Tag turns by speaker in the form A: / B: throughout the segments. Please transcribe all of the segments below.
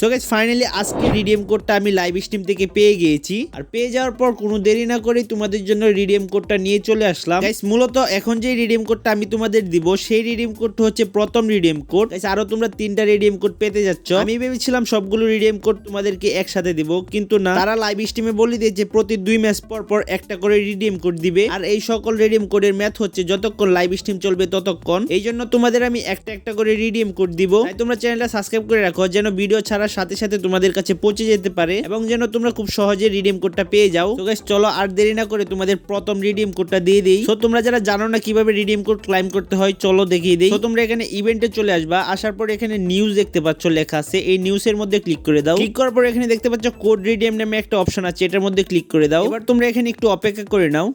A: So guys finally আজকে redeem কোডটা আমি লাইভ স্ট্রিম থেকে পেয়ে গিয়েছি। আর পেয়ে যাওয়ার পর কোনো দেরি না করে তোমাদের জন্য রিডিম কোডটা নিয়ে চলে আসলাম। গাইস মূলত এখন যে রিডিম কোডটা আমি তোমাদের দিব সেই রিডিম কোডটা হচ্ছে প্রথম রিডিম কোড। গাইস আরো তোমরা 3টা রিডিম কোড পেতে যাচ্ছ। আমি ভেবেছিলাম সবগুলো রিডিম কোড তোমাদেরকে একসাথে দিব, কিন্তু না, তারা লাইভ স্ট্রিমে বলে দিয়েছে প্রতি 2 ম্যাচ পর পর একটা করে রিডিম কোড দিবে। আর এই সকল রিডিম কোডের ম্যাথ হচ্ছে যতক্ষণ লাইভ স্ট্রিম চলবে ততক্ষণ। এই জন্য তোমাদের আমি একটা একটা করে রিডিম কোড দিব। তাই তোমরা চ্যানেলটা সাবস্ক্রাইব করে রাখো যেন ভিডিও ছাড়ার সাথে সাথে তোমাদের কাছে পৌঁছে যেতে পারে এবং যেন তোমরা খুব সহজে রিডিম কোডটা পেয়ে যাও। তো গাইস চলো আর দেরি না করে তোমাদের প্রথম রিডিম কোডটা দিয়ে দিই। সো তোমরা যারা জানো না কিভাবে রিডিম কোড ক্লাইম করতে হয় চলো দেখিয়ে দিই। তো তোমরা এখানে ইভেন্টে চলে আসবা, আসার পর এখানে নিউজ দেখতে পাচ্ছ লেখা আছে, এই নিউজের মধ্যে ক্লিক করে দাও। ক্লিক করার পর এখানে দেখতে পাচ্ছ কোড রিডিম নামে একটা অপশন আছে, এটার মধ্যে ক্লিক করে দাও। এবার তোমরা এখানে একটু অপেক্ষা করে নাও।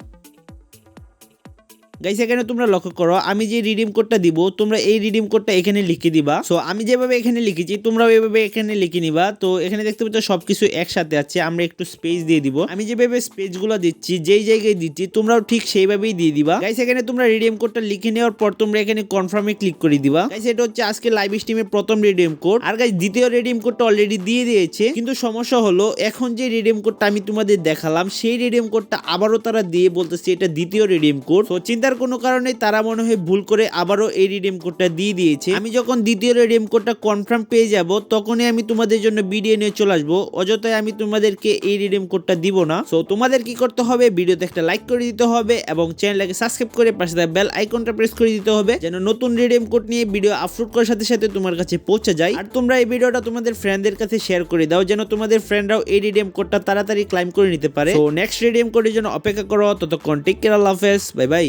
A: গাইস এখানে তোমরা লক্ষ্য করো আমি যে রিডিম কোডটা দিব তোমরা এই রিডিম কোডটা এখানে লিখে দিবা। সো আমি যেভাবে এখানে লিখেছি তোমরাও এইভাবে এখানে লিখে নিবা। তো এখানে দেখতে পাচ্ছ সবকিছু একসাথে আছে, আমরা একটু স্পেস দিয়ে দিব। আমি যেভাবে স্পেস গুলো দিচ্ছি যেই জায়গায় দিচ্ছি তোমরাও ঠিক সেইভাবেই দিয়ে দিবা। গাইস এখানে তোমরা রিডিম কোডটা লিখে নেওয়ার পর তোমরা এখানে কনফার্মে ক্লিক করে দিবা। গাইস এটা হচ্ছে আজকে লাইভ স্ট্রিমের প্রথম রিডিম কোড। আর গাইস দ্বিতীয় রিডিম কোডটা অলরেডি দিয়ে দিয়েছে, কিন্তু সমস্যা হলো এখন যে রিডিম কোডটা আমি তোমাদের দেখালাম সেই রিডিম কোডটা আবারও তারা দিয়ে বলতেছে এটা দ্বিতীয় রিডিম কোড। তো চিন্তার কোনো কারণে তারা মনে হয় ভুল করে আবারও এই রিডিম কোডটা দিয়ে দিয়েছে। আমি যখন দ্বিতীয় রিডিম কোডটা কনফার্ম পেয়ে যাব তখনই আমি তোমাদের জন্য ভিডিও নিয়ে চলে আসবো। অযথাই আমি তোমাদেরকে এই রিডিম কোডটা দিব না। সো তোমাদের কি করতে হবে, ভিডিওতে একটা লাইক করে দিতে হবে এবং চ্যানেলটাকে সাবস্ক্রাইব করে পাশে থাকা বেল আইকনটা প্রেস করে দিতে হবে যেন নতুন রিডিম কোড নিয়ে ভিডিও আপলোড করার সাথে সাথে তোমার কাছে পৌঁছে যায়। আর তোমরা এই ভিডিওটা তোমাদের ফ্রেন্ডদের কাছে শেয়ার করে দাও যেন তোমাদের ফ্রেন্ডরাও এই রিডিম কোডটা তাড়াতাড়ি ক্লাইম করে নিতে পারে। সো নেক্সট রিডিম কোডের জন্য অপেক্ষা করো, ততক্ষণ টেক কেয়ার, আল্লাহ হাফেজ, বাই বাই।